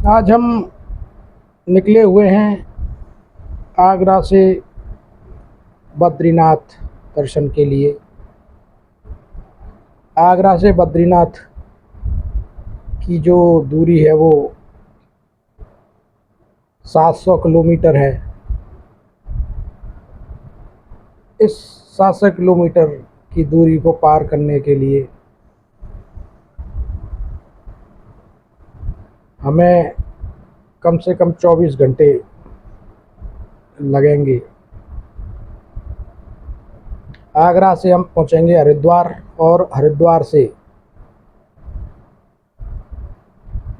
आज हम निकले हुए हैं आगरा से बद्रीनाथ दर्शन के लिए। आगरा से बद्रीनाथ की जो दूरी है वो 700 किलोमीटर है। इस 700 किलोमीटर की दूरी को पार करने के लिए हमें कम से कम 24 घंटे लगेंगे। आगरा से हम पहुंचेंगे हरिद्वार और हरिद्वार से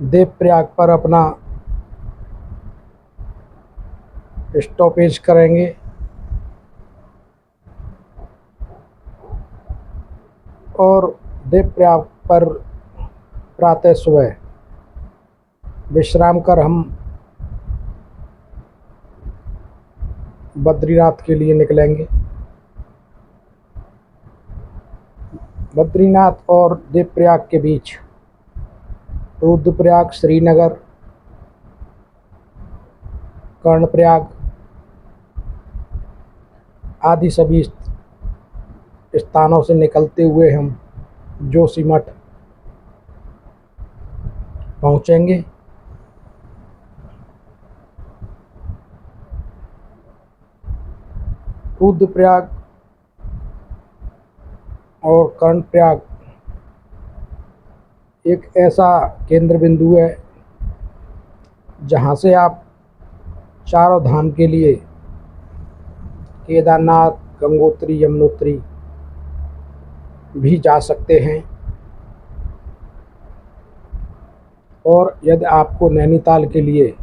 देवप्रयाग पर अपना स्टॉपेज करेंगे और देवप्रयाग पर प्रातः सुबह विश्राम कर हम बद्रीनाथ के लिए निकलेंगे। बद्रीनाथ और देवप्रयाग के बीच रुद्रप्रयाग, श्रीनगर, कर्णप्रयाग आदि सभी स्थानों से निकलते हुए हम जोशीमठ पहुंचेंगे। रुद्रप्रयाग और कर्णप्रयाग एक ऐसा केंद्र बिंदु है जहां से आप चारों धाम के लिए केदारनाथ, गंगोत्री, यमुनोत्री भी जा सकते हैं। और यदि आपको नैनीताल के लिए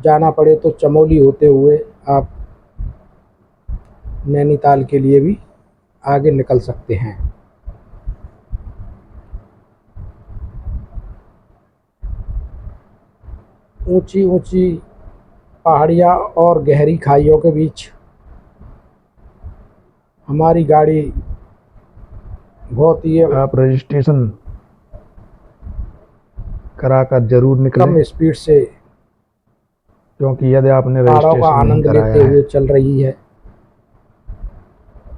जाना पड़े तो चमोली होते हुए आप नैनीताल के लिए भी आगे निकल सकते हैं। ऊंची ऊंची पहाड़ियाँ और गहरी खाइयों के बीच हमारी गाड़ी बहुत ही आप रजिस्ट्रेशन कराकर जरूर निकलें, कम स्पीड से क्योंकि यदि आपने पहाड़ों का रजिस्ट्रेशन नहीं आनंद कराया लेते है हुए चल रही है।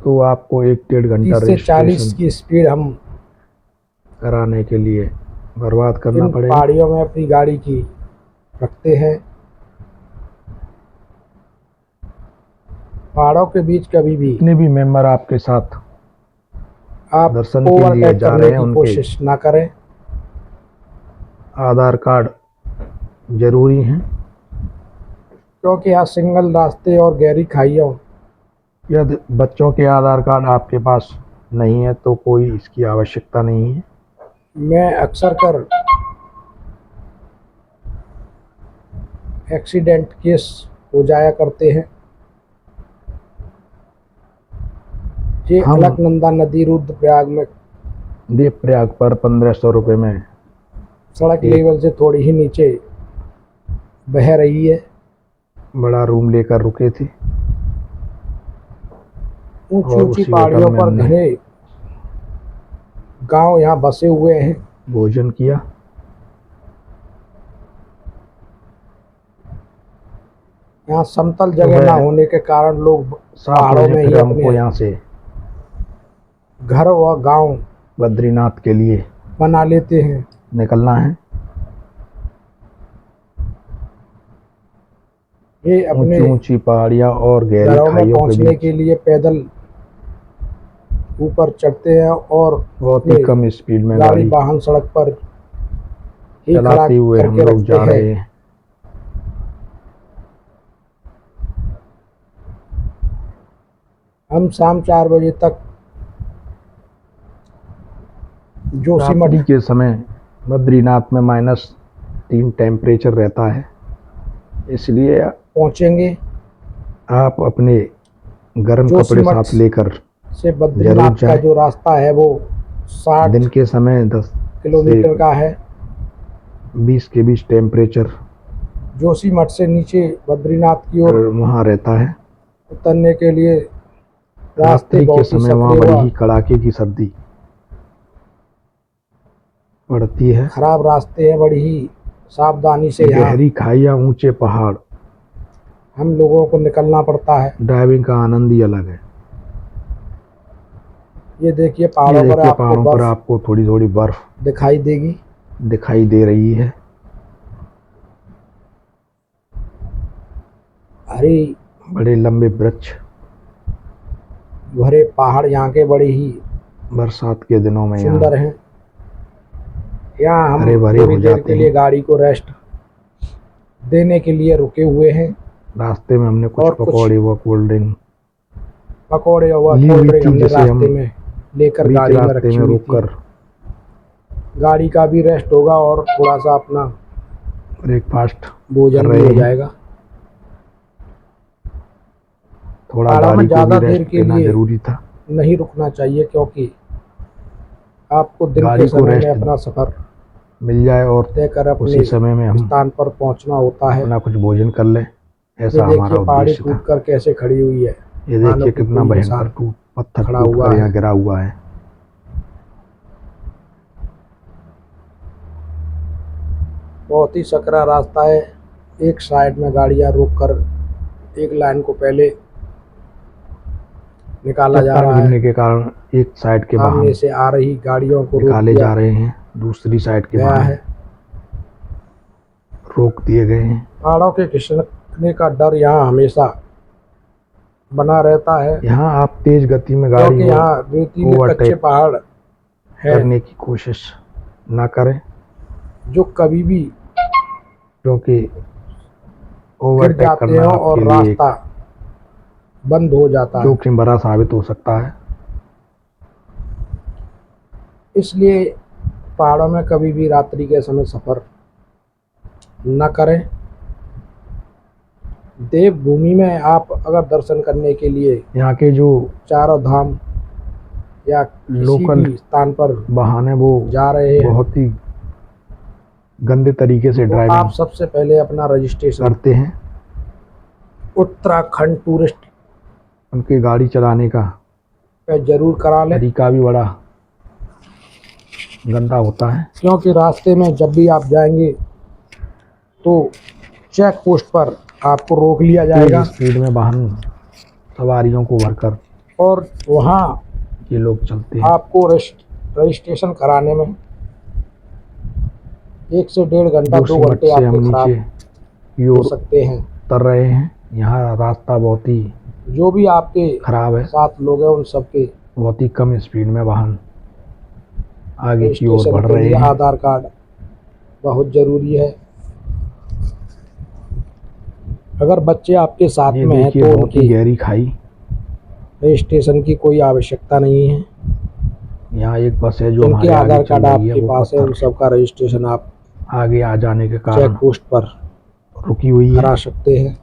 तो आपको 1-1.5 घंटा 30 से 40 रजिस्ट्रेशन की स्पीड हम कराने के लिए बर्बाद करना इन पड़ेगा। पहाड़ियों में अपनी गाड़ी की रखते हैं। पहाड़ों के बीच कभी भी जितने भी मेंबर आपके साथ आप दर्शन के लिए ओवरटेक जा करने रहे हैं की उनके कोशिश ना करें। आधार कार्ड जरूरी हैं, क्योंकि यहाँ सिंगल रास्ते और गहरी खाइयों यदि बच्चों के आधार कार्ड आपके पास नहीं है तो कोई इसकी आवश्यकता नहीं है। में अक्सर कर एक्सीडेंट केस हो जाया करते हैं। ये हम अलकनंदा नदी रुद्रप्रयाग में देवप्रयाग पर 1500 रुपये में सड़क एक लेवल से थोड़ी ही नीचे बह रही है। बड़ा रूम लेकर रुके थे ऊंची और ऊंची उसी होटल पहाड़ियों में पर हमने घने गांव यहाँ बसे हुए हैं। भोजन किया। यहाँ समतल जगह ना होने के कारण लोग 7 पहाड़ों बजे में फिर ही हमको अपने यहाँ से घर व गांव बद्रीनाथ के लिए बना लेते हैं। निकलना है। ये अपने ऊंची ऊंची पहाड़ियाँ और गहरी घरों में खाइयों के पहुंचने बीच के लिए पैदल ऊपर चढ़ते हैं और बहुत ही अपने कम स्पीड में गाड़ी गाड़ी वाहन सड़क पर ही खड़ा चलाते हुए हम करके लोग रखते जा हैं। रहे हैं। हम शाम 4 बजे तक जोशीमठ रात्रि के समय बद्रीनाथ में -3 टेम्परेचर रहता है, इसलिए पहुंचेंगे। आप अपने गर्म कपड़े जोशीमठ साथ लेकर से जरूर बद्रीनाथ का जाएं। जो रास्ता है वो 60 दिन के समय 10 से किलोमीटर का है। 20 के बीच टेम्परेचर जोशीमठ से नीचे बद्रीनाथ की ओर वहाँ रहता है। उतरने के लिए रास्ते रात्रि के बहुत ही समय वहाँ सकरे बड़ी व ही कड़ाके की सर्दी पड़ती है। खराब रास्ते हैं, बड़ी ही सावधानी से यहाँ गहरी खाइयाँ, ऊंचे पहाड़, हम लोगों को निकलना पड़ता है। ड्राइविंग का आनंद ही अलग है। ये देखिए ये पहाड़ों पर देखिए आपको पहाड़ों पर बर्फ आपको थोड़ी थोड़ी बर्फ दिखाई देगी। दिखाई दे रही है। हरी बड़े लंबे वृक्ष भरे पहाड़ यहाँ के बड़े ही बरसात के दिनों में यहाँ सुंदर हैं। यहाँ हम हरे भरे थोड़ी हो देर जाते के लिए हैं। गाड़ी को रेस्ट देने के लिए रुके हुए हैं। रास्ते में हमने कुछ और कुछ पकौड़े व कोल्ड ड्रिंक पकौड़े और ली कोल्ड हुई ड्रिंक थी, हमने जिसे हम रास्ते में लेकर बीच गाड़ी में रास्ते रखी में हुई थी। रुककर गाड़ी का भी रेस्ट होगा और थोड़ा सा अपना ब्रेकफास्ट भोजन कर भी रहे हो हैं। जाएगा। थोड़ा पहाड़ों में गाड़ी को भी ज़्यादा देर रेस्ट के देना लिए जरूरी था। नहीं रुकना चाहिए, क्योंकि आपको दिन के गाड़ी को समय में रेस्ट अपना सफ़र मिल जाए और तय कर उसी अपने समय में हम स्थान पर पहुंचना होता है। अपना कुछ भोजन कर लें, ये ऐसा हमारा देखिए पहाड़ी उद्देश्य टूट था। कर कैसे खड़ी हुई है। ये मानो देखिए कि कितना कोई भयंकर इंसान पत्थर खड़ा टूट हुआ कर है। यहाँ गिरा हुआ है। बहुत ही सकरा रास्ता है। एक साइड में गाड़ियां रोक कर एक लाइन को पहले निकाला जा चट्टान रहा है। गिरने के कारण एक साइड के सामने वाहन से आ रही गाड़ियों को रोक निकाले दिया जा रहे हैं, दूसरी साइड के गया वाहन है। रोक दिए गए हैं। पहाड़ों के खिसकने का डर यहाँ हमेशा बना रहता है, यहाँ आप तेज गति में गाड़ी क्योंकि को यहाँ रेतीले कच्चे ओवरटेक पहाड़ है करने की कोशिश ना करें, जो कभी भी क्योंकि गिर ओवरटेक जाते करना हैं और आपके लिए रास्ता बंद हो जाता है। जोखिम भरा साबित हो सकता है। इसलिए पहाड़ों में कभी भी रात्रि के समय सफ़र न करें। देवभूमि में आप अगर दर्शन करने के लिए यहाँ के जो चारों धाम या किसी लोकल भी स्थान पर वाहन है वो जा रहे हैं, बहुत ही गंदे तरीके से तो ड्राइविंग आप सबसे पहले अपना रजिस्ट्रेशन करते हैं। उत्तराखंड टूरिस्ट उनकी गाड़ी चलाने का पे जरूर करा लें, तरीका भी बड़ा गंदा होता है। क्योंकि रास्ते में जब भी आप जाएंगे तो चेक पोस्ट पर आपको रोक लिया जाएगा तेज स्पीड में वाहन सवारियों को भरकर और वहाँ ये लोग चलते हैं। आपको रजिस्ट्रेशन कराने में 1 से 1.5 घंटा 2 जोशीमठ घंटे से हम आपके नीचे खराब की हो ओर सकते हैं। उतर रहे हैं। यहाँ रास्ता बहुत ही जो भी आपके खराब है, साथ लोग हैं उन सबके बहुत ही कम स्पीड में वाहन आगे की ओर रजिस्ट्रेशन बढ़ के रहे लिए हैं। आधार कार्ड बहुत ज़रूरी है। अगर बच्चे आपके साथ ये में हैं देखिए तो बहुत ही उनकी गहरी खाई। रजिस्ट्रेशन की कोई आवश्यकता नहीं है। यहाँ एक बस है जो जिनके हमारे आगे आधार चल कार्ड रही है, आपके वो पास है उन पत्थर सबका रजिस्ट्रेशन आप आगे आ जाने के चेक कारण पोस्ट पर रुकी हुई है। करा सकते हैं।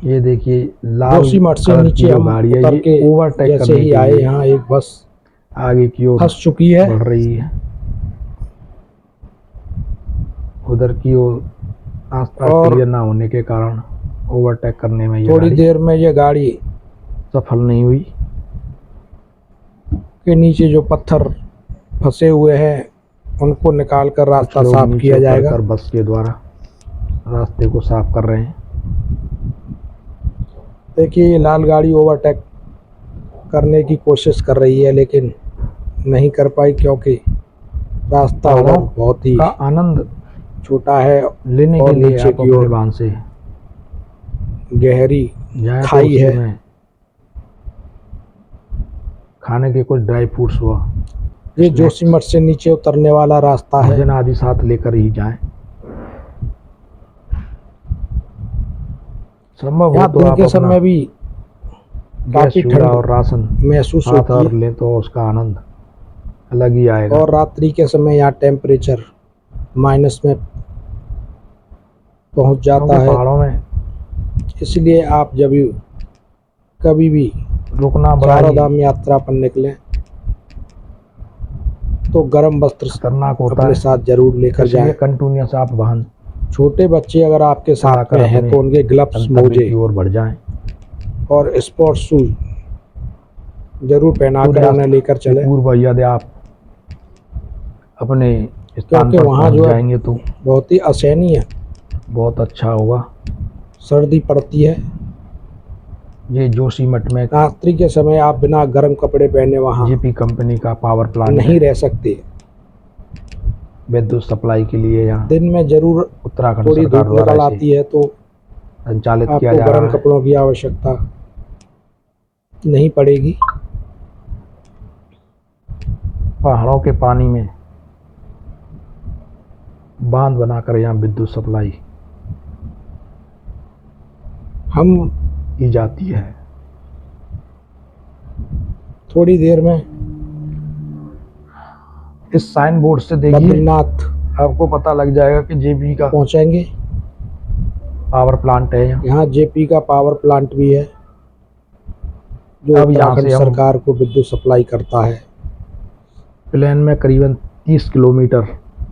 ये देखिए लाल जोशीमठ से कलर की नीचे जो हम गाड़ी है उतर के ये ओवरटेक जैसे करने ही के आए लिए यहाँ एक बस आगे की ओर फंस चुकी है। बढ़ रही है। उधर की ओर रास्ता और क्लियर ना होने के कारण ओवरटेक करने में ये थोड़ी गाड़ी देर में ये गाड़ी सफल नहीं हुई। के नीचे जो पत्थर फंसे हुए हैं उनको निकाल कर रास्ता लोग साफ नीचे किया जाएगा। उतरकर बस के द्वारा रास्ते को साफ कर रहे हैं। देखिए ये लाल गाड़ी ओवरटेक करने की कोशिश कर रही है लेकिन नहीं कर पाई, क्योंकि रास्ता उधर बहुत ही का आनंद छोटा है लेने और के लिए नीचे आप की अपने ओर वाहन से गहरी जाएं तो खाई उसी है। में खाने के कुछ ड्राई फ्रूट्स हुआ, ये जोशीमठ से नीचे उतरने वाला रास्ता है। भोजन आदि साथ लेकर ही जाएं। संभव हो यहाँ तो दिन आप के अपना समय भी गैस काफी चूल्हा और ठंड राशन महसूस साथ होती और है लें तो उसका आनंद अलग ही आएगा। और रात्रि के समय यहाँ टेम्परेचर माइनस में पहुंच जाता क्योंकि है। पहाड़ों में इसलिए आप जब भी कभी भी रुकना बड़ा चारों ही धाम यात्रा पर निकलें तो गर्म वस्त्र खतरनाक होता अपने है। साथ जरूर लेकर इसलिए जाएं। कंटिन्यूअस आप वाहन छोटे बच्चे अगर आपके साथ चलाकर में हैं अपने तो उनके ग्लव्स, गंतव्य मोजे की ओर बढ़ जाएं। और स्पोर्ट्स शूज जरूर पहना कर उन्हें लेकर चले, पूर्व यदि आप अपने स्थान क्योंकि पर वहाँ पहुंच जो है जाएंगे तो बहुत ही असहनीय बहुत अच्छा होगा। सर्दी पड़ती है। ये जोशीमठ में रात्रि के समय आप बिना गर्म कपड़े पहने वहाँ जेपी कंपनी का पावर प्लांट नहीं है रह सकते। विद्युत सप्लाई के लिए। यहाँ दिन में जरूर उत्तराखंड थोड़ी सरकार धूप द्वारा निकल इसे आती है तो संचालित किया आपको जा गर्म रहा है। कपड़ों की आवश्यकता नहीं पड़ेगी। पहाड़ों के पानी में बांध बनाकर यहाँ विद्युत सप्लाई हम की जाती है। थोड़ी देर में इस साइन बोर्ड से देखिए बद्रीनाथ आपको पता लग जाएगा कि जेपी का पहुंचेंगे। पावर प्लांट है। यहाँ जेपी का पावर प्लांट भी है जो अब यहाँ उत्तराखंड से हम सरकार को विद्युत सप्लाई करता है। प्लेन में करीबन 30 किलोमीटर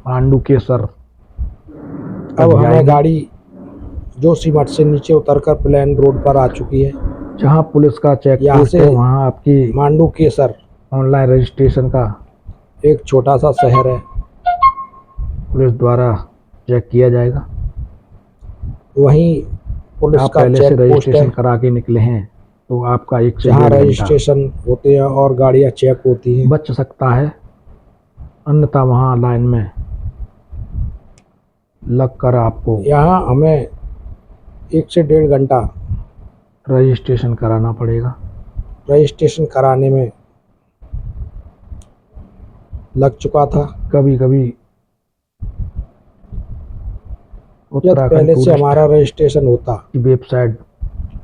पांडुकेश्वर अब हमें जाएंगे, गाड़ी जोशीमठ से नीचे उतरकर प्लेन रोड पर आ चुकी है। जहाँ पुलिस का चेक यहाँ पोस्ट से है। वहाँ आपकी मांडुकेश्वर ऑनलाइन रजिस्ट्रेशन का एक छोटा सा शहर है, पुलिस द्वारा चेक किया जाएगा। वहीं पुलिस आप का पहले से चेक पोस्ट रजिस्ट्रेशन है करा के निकले हैं तो आपका 1 से जहाँ 1.5 घंटा रजिस्ट्रेशन होते हैं और गाड़ियाँ चेक होती हैं। बच सकता है, अन्यथा वहाँ लाइन में लगकर आपको यहाँ हमें 1 से 1.5 घंटा रजिस्ट्रेशन कराना पड़ेगा। रजिस्ट्रेशन कराने में लग चुका था। कभी कभी यदि उत्तराखंड पहले से टूरिस्ट हमारा रजिस्ट्रेशन होता की वेबसाइट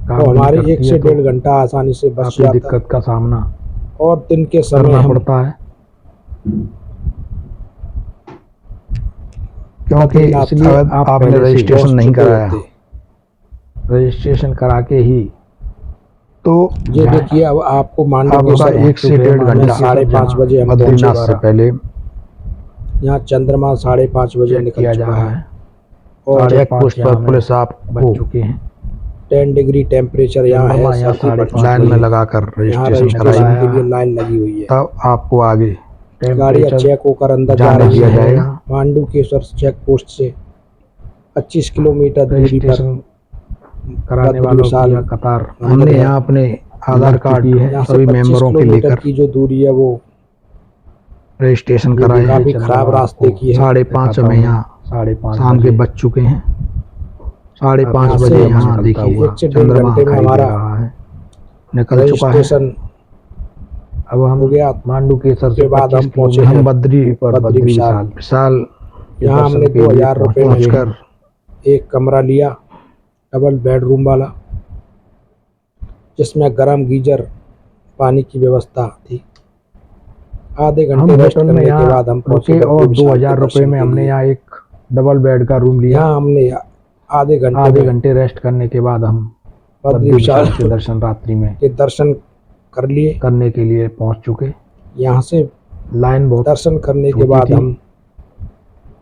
तो हमारी 1 से 1.5 घंटा आसानी से बच काफी जाता दिक्कत का सामना और दिन के समय करना हम पड़ता है, क्योंकि बद्रीनाथ इसलिए आप आपने पहले से रजिस्ट्रेशन पहुंच नहीं चुके कराया। होते। रजिस्ट्रेशन करा के ही तो ये जाएं। देखिए अब आपको आपका मांडुकेश्वर 1 से 1.5 घंटा 5:30 बजे हम बद्रीनाथ पहुंचे। से पहले यहाँ चंद्रमा 5:30 बजे चेक निकल किया जा चुका रहा है है। और चेक पोस्ट पर पुलिस आप बच चुके हैं। 10 डिग्री टेम्परेचर यहाँ है। यहाँ सर्दी पड़ लाइन चुकी में है। लगाकर यहाँ रजिस्ट्रेशन रजिस्ट्रेशन के लिए कराया, लाइन लगी हुई है। तब आपको आगे गाड़ियाँ चेक होकर अंदर जा जाने रही दिया है। जाएगा। मांडुकेश्वर चेक पोस्ट से 25 किलोमीटर दूरी पर रजिस्ट्रेशन कराने बद्री वालों विशाल की कतार मंदिर हमने है। यहाँ अपने आधार कार्ड यहाँ से सभी 25 मेंबरों के किलोमीटर लेकर की जो दूरी है वो रजिस्ट्रेशन कराए हैं। काफी खराब रास्ते की है। 5:30 में यहाँ 5:30 शाम के बज चुके हैं। 5:30 यहाँ बजे से यहाँ देखिए 1 से 1.5 चंद्रमा घंटे में दिखाई दे हमारा रहा है, निकल चुका है। रजिस्ट्रेशन अब हम हो गया। मांडुकेश्वर के से बाद 25 हम पहुंचे किलोमीटर हैं हम बद्री विशाल। विशाल यहाँ हमने 2000 रुपये में पहुंचकर एक कमरा लिया, डबल बेडरूम वाला, जिसमें गर्म गीजर पानी की व्यवस्था थी। आधे घंटे रेस्ट करने के बाद हम पहुंचे और 2000 रुपये में हमने यहाँ एक डबल बेड का रूम लिया। यहाँ हमने आधे घंटे रेस्ट करने के बाद हम बद्री विशाल के दर्शन रात्रि में के दर्शन कर लिए। करने के लिए पहुंच चुके। यहाँ से लाइन बहुत दर्शन करने के बाद हम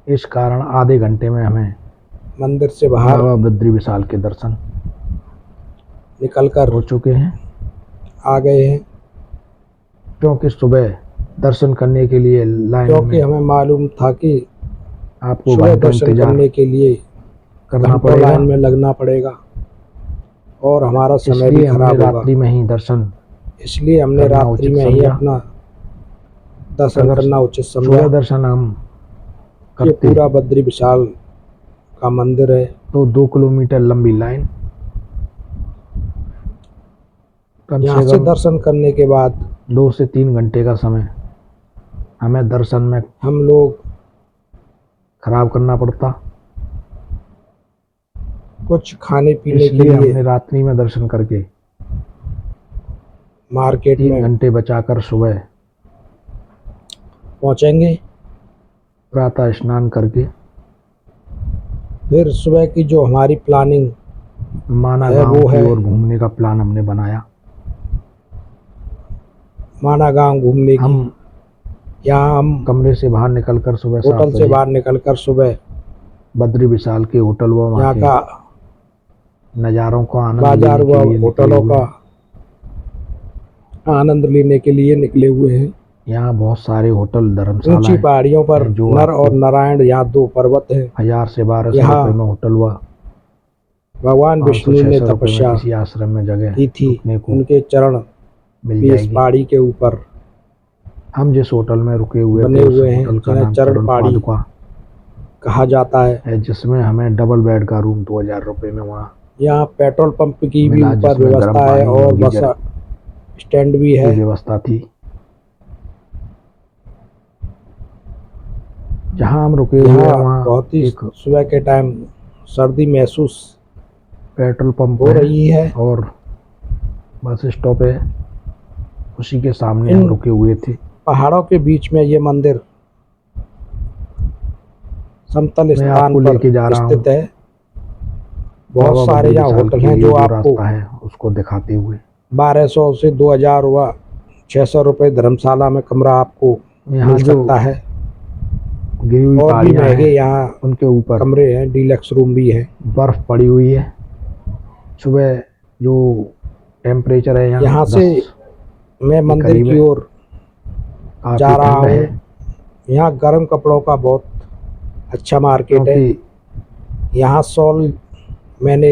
इस कारण आधे घंटे में हमें मंदिर से बाहर बाबा बद्री विशाल के दर्शन निकलकर हो चुके हैं। आ गए हैं, क्योंकि सुबह दर्शन करने के लिए लाइन क्योंकि हमें मालूम था कि आपको सुबह दर्शन करने के लिए करना पड़ेगा, लाइन में लगना पड़ेगा और हमारा समय भी खराब होगा। रात्रि में ही दर्शन इसलिए हमने रात्रि में ही अपना दर्शन करना उचित समझा। दर्शन हम ये पूरा बद्री विशाल का मंदिर है। तो 2 किलोमीटर लंबी लाइन, यहाँ से दर्शन करने के बाद 2 से 3 घंटे का समय हमें दर्शन में हम लोग खराब करना पड़ता। कुछ खाने पीने के लिए लिए हमने रात्रि में दर्शन करके मार्केट 3 में घंटे बचाकर सुबह पहुंचेंगे। प्रातः स्नान करके फिर सुबह की जो हमारी प्लानिंग माना है गांव वो की है ओर घूमने का प्लान हमने बनाया। माना गांव घूमने की। यहाँ हम कमरे से बाहर निकलकर सुबह होटल से बाहर निकलकर सुबह बद्री विशाल के होटल व यहाँ का नज़ारों का आनंद बाजार व लेने के लिए होटलों का आनंद लेने के लिए निकले हुए हैं। यहाँ बहुत सारे होटल धर्मशाला ऊंची हैं पहाड़ियों पर जो नर आपको और नारायण, यहाँ 2 पर्वत हैं। 1000 से 1200 यहाँ रुपये में होटल हुआ, भगवान विष्णु ने 500-600 रुपये में तपस्या किसी आश्रम में जगह की थी। रुकने को उनके चरण मिल भी इस जाएगी। पहाड़ी के ऊपर हम जिस होटल में रुके हुए बने थे उस हुए हैं, होटल का जिन्हें नाम चरण चरण पहाड़ी पादुका कहा जाता है। जिसमें हमें डबल बेड का रूम 2000 रुपये में वहाँ यहाँ पेट्रोल पंप की भी मिला, ऊपर जिसमें गर्म व्यवस्था है पानी और बस गीजर स्टैंड भी की है। व्यवस्था थी। जहाँ हम रुके हुए हैं यहाँ वहाँ बहुत ही एक सुबह के टाइम सर्दी महसूस पेट्रोल पंप हो है रही है। और बस स्टॉप है, उसी के सामने इन हम रुके हुए थे। पहाड़ों के बीच में ये मंदिर समतल मैं स्थान आपको पर लेके जा रहा हूँ स्थित है। बाबा बहुत सारे बद्री यहाँ विशाल होटल के हैं लिए जो जो आपको रास्ता है उसको दिखाते हुए 1200 से 2000 व 600 रुपये धर्मशाला में कमरा आपको यहाँ मिल जो सकता है। गिरी हुई और भी पहाड़ियाँ महंगे हैं यहाँ उनके ऊपर कमरे हैं, डीलक्स रूम भी है। बर्फ पड़ी हुई है। सुबह जो टेम्परेचर है यहाँ 10 से मैं के मंदिर करीब की है, ओर काफी जा रहा ठंड है हूँ। यहाँ गर्म कपड़ों का बहुत अच्छा मार्केट है। क्योंकि यहाँ शॉल मैंने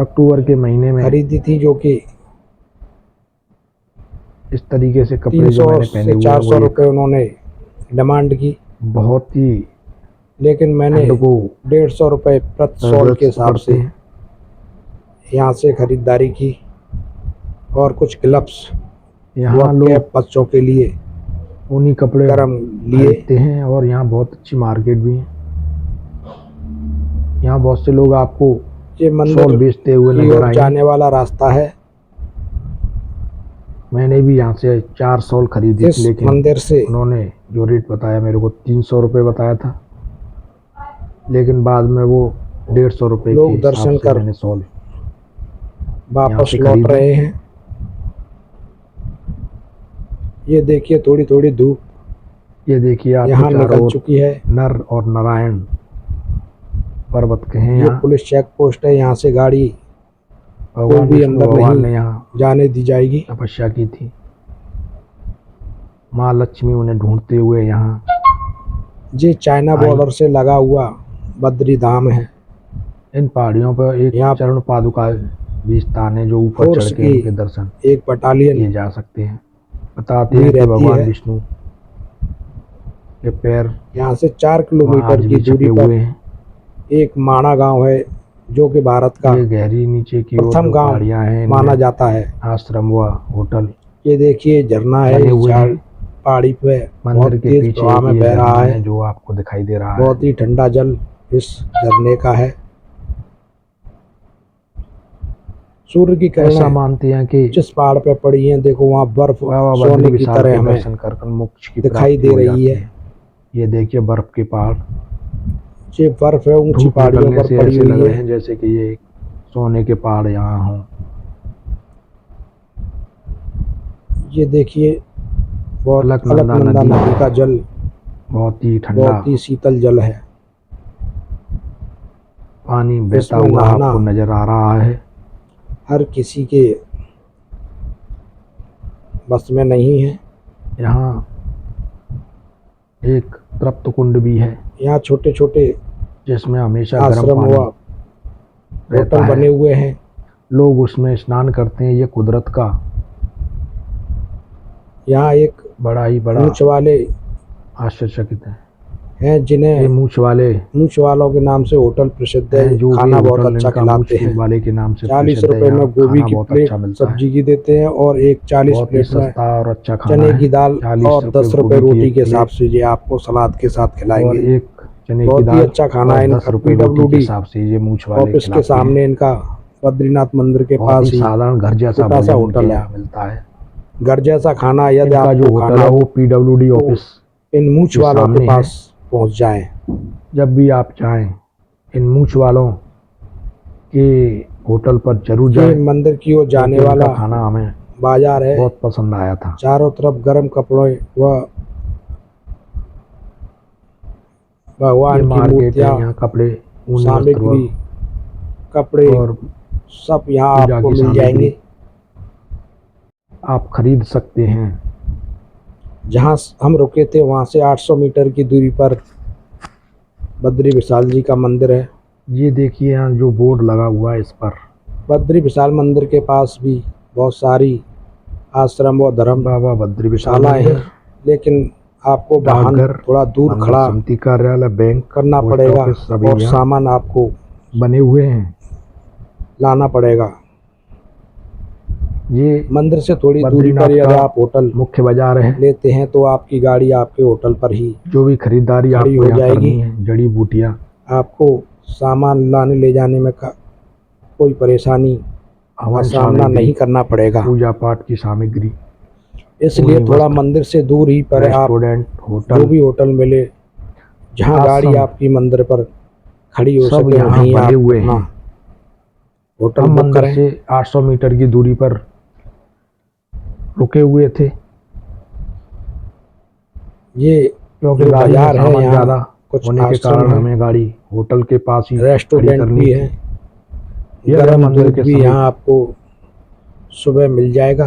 अक्टूबर के महीने में खरीदी थी जो कि इस तरीके से कपड़े 300 जो मैंने पहने से हुए हैं 400 वो एक रुपये उन्होंने डिमांड की, बहुत ही लेकिन मैंने ठंड को 150 रुपये प्रति शॉल जरूरत के हिसाब पड़ते से हैं। यहाँ से खरीदारी की और कुछ ग्लव्स यहाँ व लोग कैप बच्चों के लिए ऊनी कपड़े गर्म लिए। खरीदते हैं और यहाँ बहुत अच्छी मार्केट भी है। यहाँ बहुत से लोग आपको ये शॉल मंदिर बेचते हुए की नजर ओर आए। जाने वाला रास्ता है। मैंने भी यहाँ से 4 शॉल खरीदी इस थी, लेकिन मंदिर से उन्होंने जो रेट बताया मेरे को 300 रुपये बताया था, लेकिन बाद में वो 150 रुपये के लोग हिसाब दर्शन से कर मैंने शॉल वापस से लौट खरीदी। रहे हैं। ये देखिए थोड़ी थोड़ी धूप ये देखिए आपको यहाँ चारों निकल ओर चुकी है। नर और नारायण पर्वत के हैं। ये यहाँ पुलिस चेक पोस्ट है, यहाँ से गाड़ी कोई भगवान भी विष्णु अंदर भगवान नहीं ने यहाँ जाने दी जाएगी। तपस्या की थी। माँ लक्ष्मी उन्हें ढूंढते हुए यहाँ ये चाइना बॉर्डर से लगा हुआ बद्री धाम है। इन पहाड़ियों पर एक यहाँ चरण पादुका भी स्थान है जो ऊपर फोर्स चढ़ के की इनके दर्शन एक बटालियन किए जा सकते हैं। बताते भी हैं कि रहती भगवान है। विष्णु के पैर यहाँ से 4 वहाँ किलोमीटर आज की भी दूरी छपे पर हुए हैं। एक माणा गांव है जो कि भारत का ये गहरी नीचे की ओर प्रथम जो गांव पहाड़ियाँ हैं माना इनमें जाता है। आश्रम व होटल ये देखिए झरना है, बने इस हुए हैं। पहाड़ी पे बहुत मंदिर के तेज पीछे प्रवाह में ये बह रहा झरना है। है जो आपको दिखाई दे रहा है। बहुत ही ठंडा जल इस झरने का है। सूर्य की ऐसा किरणें मानते हैं कि जिस पहाड़ पे पड़ी हैं, देखो वहाँ बर्फ बाबा सोने बद्री की विशाल तरह के हमें दर्शन कर मोक्ष की दिखाई प्राप्ति दे हो रही जाती है। ये देखिए बर्फ के पहाड़ ये बर्फ है, ऊंची धूप पहाड़ियों निकलने पर से पड़ी ऐसे लग हुई रहे है। हैं जैसे कि ये सोने के पहाड़ यहाँ हों। ये देखिए बहुत अलकनंदा अलकनंदा नदी का जल बहुत ही ठंडा बहुत ही शीतल जल है। पानी बहता इसमें हुआ नहाना आपको नजर आ रहा है। हर किसी के बस में नहीं है। यहाँ एक तृप्त कुंड भी है यहाँ छोटे छोटे जिसमें हमेशा गर्म आश्रम पानी व रहता होटल बने है। हुए हैं। लोग उसमें स्नान करते हैं। ये कुदरत का यहाँ एक बड़ा ही बड़ा मूंछ वाले आश्चर्यचकित है। हैं ये जिन्हें मूछ वाले मूंछ वालों के नाम से होटल प्रसिद्ध है। हैं जो खाना भी बहुत होटल अच्छा इनका मूछ खिलाते हैं। वाले के नाम से 40 प्रसिद्ध है। रुपए में यहाँ गोभी खाना की बहुत प्लेट अच्छा मिलता है। सब्जी की देते हैं और एक 40 बहुत ही प्लेट में सस्ता और अच्छा खाना चने है। की दाल 40 और 10 रुपए गोभी की रोटी एक के हिसाब प्लेट से ये आपको सलाद के साथ और खिलाएंगे। एक चने की बहुत ही दाल अच्छा खाना और है 10 इनका। रुपए रोटी के PWD हिसाब से ये मूछ वाले ऑफिस के खिलाते हैं। सामने इनका बद्रीनाथ मंदिर के बहुत पास ही ही साधारण घर जैसा छोटा सा भोजन होटल इनके है। यहाँ मिलता है। घर जैसा खाना यदि इनका जो आपको होटल खाना है हो वो PWD ऑफिस इन मूछ के वालों के सामने है। पास पहुंच जाएं। जब भी आप चाहें इन मूछ वालों के होटल पर जरूर ये जाएं। मंदिर की ओर जाने क्योंकि वाला इनका खाना हमें बाजार है। बहुत पसंद आया था। चारों तरफ गर्म कपड़े व ये भगवान की मार्केट है। मूर्तियाँ, यहाँ कपड़े, ऊनी सामग्री, वस्त्र कपड़े और सब यहाँ पूजा आपको की मिल सामग्री जाएंगे। आप खरीद सकते हैं। जहाँ हम रुके थे वहाँ से 800 मीटर की दूरी पर बद्री विशाल जी का मंदिर है। ये देखिए यहाँ जो बोर्ड लगा हुआ है इस पर बद्री विशाल मंदिर के पास भी बहुत सारी आश्रम व धर्म बाबा बद्री विशाल शालाएं हैं, मंदिर, लेकिन आपको वाहन डाकघर, थोड़ा दूर मंदिर खड़ा समिति कार्यालय, बैंक, करना पोस्ट पड़ेगा ऑफिस सभी और यहाँ सामान आपको बने हुए हैं। लाना पड़ेगा। ये मंदिर से थोड़ी दूरी बद्रीनाथ पर यदि का आप होटल मुख्य बाजार है। लेते हैं तो आपकी गाड़ी आपके होटल पर ही जो भी खरीदारी खड़ी आपको हो यहाँ जाएगी। करनी है, जड़ी बूटियाँ, आपको सामान लाने ले जाने में कोई परेशानी का हवन सामना सामग्री, नहीं करना पड़ेगा। पूजा पाठ की सामग्री, इसलिए पूरी थोड़ा वस्त्र, मंदिर से दूर ही पर आप रेस्टोरेंट, जो होटल, भी होटल मिले जहाँ गाड़ी आश्रम आपकी मंदिर पर खड़ी हो सब सके यहाँ वहीं बने आप हुए अपना हैं। होटल हम बुक मंदिर करें। से 800 मीटर की दूरी पर रुके हुए थे ये क्योंकि जो गाड़ी में बाजार है सामान यहाँ ज़्यादा कुछ होने के आश्रम कारण है, हमें गाड़ी होटल के पास ही खड़ी रेस्टोरेंट करनी भी थी। है, यह गर्म मंदिर दूध के भी समीप यहाँ आपको सुबह मिल जाएगा।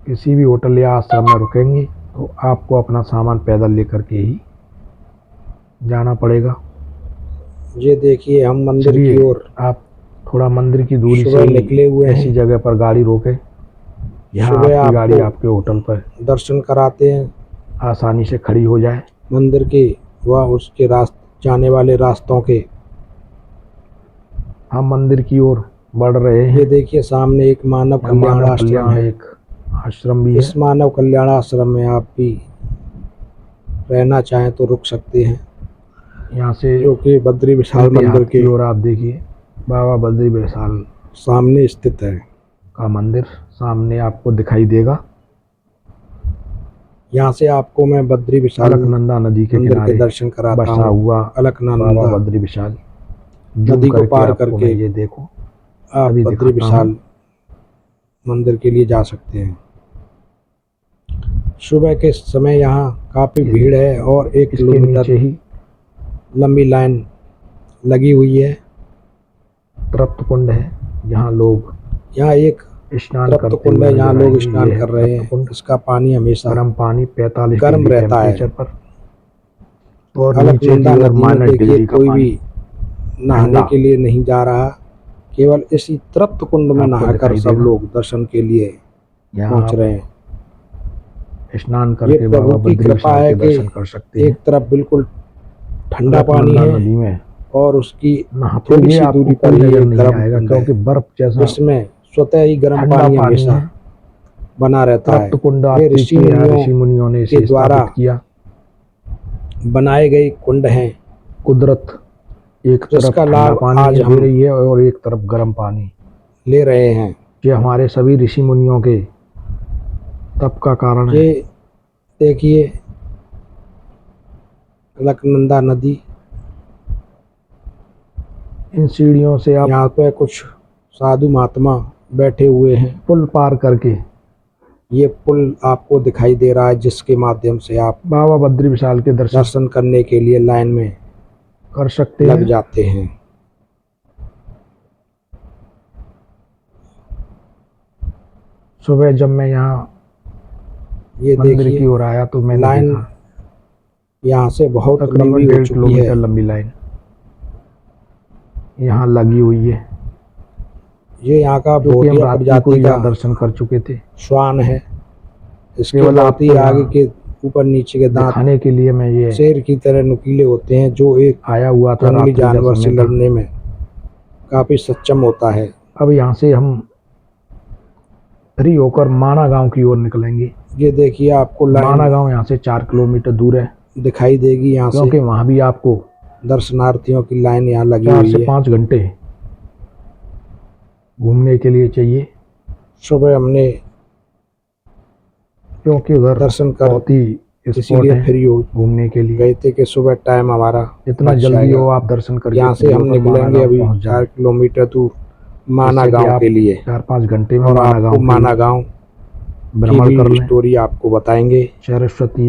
किसी भी होटल या आश्रम में रुकेंगे तो आपको अपना सामान पैदल लेकर के ही जाना पड़ेगा। ये देखिए हम मंदिर की इसलिए ओर आप थोड़ा मंदिर की दूरी से सुबह ही निकले हुए ऐसी हैं। जगह पर गाड़ी रोके, यहाँ सुबह आपकी गाड़ी आपको आपके होटल पर दर्शन कराते हैं आसानी से खड़ी हो जाए। मंदिर के व उसके जाने वाले रास्तों के। हम मंदिर की ओर बढ़ रहे ये हैं। देखिए सामने एक मानव यहाँ कल्याण मानव आश्रम कल्याण है। एक आश्रम भी है। इस मानव कल्याण आश्रम में आप भी रहना चाहें तो रुक सकते हैं, यहाँ से जो कि बद्री विशाल उल्टे मंदिर हाथ के की ओर आप देखिए बाबा बद्री विशाल सामने स्थित है। का मंदिर सामने आपको दिखाई देगा। यहाँ से आपको मैं बद्री विशाल अलकनंदा नदी के मंदिर के किनारे दर्शन कराता बसा हूँ। हुआ बाबा अलकनंदा बद्री विशाल नदी को पार आपको करके मैं ये देखो आप अभी बद्री दिखाता विशाल हूँ। मंदिर के लिए जा सकते हैं। सुबह के समय यहाँ काफी भीड़ है और 1 इसके किलोमीटर नीचे ही लंबी लाइन लगी हुई है। तृप्त कुंड है जहाँ लोग यहाँ एक स्नान तृप्त करते कुंड हुए है, यहाँ नजर लोग आएंगे। स्नान ये है कर रहे तृप्त हैं। कुंड। इसका पानी हमेशा गर्म पानी 45 गर्म डिग्री रहता है। टेम्परेचर पर और नीचे अलकनंदा की ओर नदी में -डिग्री देखिए का कोई पानी भी नहाने ठंडा के लिए नहीं जा रहा, केवल इसी तृप्त कुंड में आपको नहाकर दिखाई सब देगा। लोग दर्शन के लिए यहाँ पहुंच आप रहे हैं। स्नान ये करके बाबा प्रभु की बद्री कृपा विशाल है के कि दर्शन कर सकते हैं। एक तरफ बिल्कुल ठंडा पानी अलकनंदा है नदी में और उसकी नहाते थोड़ी हुए सी आपको दूरी पर कोई ही नजर एक नहीं गर्म आएगा कुंड क्योंकि है, बर्फ जैसा जिसमें स्वतः ही गर्म ठंडा पानी पानी हमेशा है। बना रहता है। तृप्त कुंड ये आप ऋषि देखिए यहाँ ऋषि मुनियों मुनियों ने के इसे द्वारा स्थापित किया। बनाए गए कुंड हैं, कुदरत एक तरफ जिसका ठंडा लाभ पानी आज दे हम रही है और एक तरफ गर्म पानी। ले रहे हैं। ये हमारे सभी ऋषि मुनियों के तप का कारण है। ये देखिए अलकनंदा नदी, इन सीढ़ियों से आप यहाँ पे कुछ साधु महात्मा बैठे हुए हैं। पुल पार करके ये पुल आपको दिखाई दे रहा है, जिसके माध्यम से आप बाबा बद्री विशाल के दर्शन करने के लिए लाइन में कर सकते लग हैं। जाते हैं। सुबह जब मैं यहाँ ये मंदिर की देखिए ओर आया तो मैंने लाइन देखा यहाँ से बहुत लंबी तकरीबन हो 1.5 चुकी किलोमीटर है। लंबी लाइन यहाँ लगी हुई है। ये यहाँ का जो कि हम भोटिया रात को प्रजाति का यहाँ दर्शन कर चुके थे। श्वान है। इसके केवल बहुत ही आपको आगे यहाँ के ऊपर नीचे के दांत दिखाने के लिए मैं ये शेर की तरह नुकीले होते हैं, जो एक आया हुआ था जंगली रात्रि का जानवर से समय था। लड़ने में काफी सक्षम होता है। अब यहाँ से हम फ्री होकर माना गांव की ओर निकलेंगे। ये देखिए आपको माना लाइन गांव यहाँ से 4 किलोमीटर दूर है दिखाई देगी। यहाँ से क्योंकि वहाँ भी आपको दर्शनार्थियों की लाइन यहाँ लगी 4 हुई से है। 5 घंटे घूमने के लिए चाहिए, सुबह हमने क्योंकि उधर दर्शन कर बहुत ही स्पॉट इसीलिए है फ्री हो घूमने के लिए। गए थे कि सुबह टाइम हमारा जितना बच जल्दी जाएगा। हो आप दर्शन करके यहाँ से फ्री हम होकर माना निकलेंगे गांव अभी पहुँच 4 जाएं। किलोमीटर दूर माना जिससे कि गांव आप के लिए, 4-5 घंटे में और माना आपको गांव माना गांव की भ्रमण कर भी लें। स्टोरी आपको बताएंगे। सरस्वती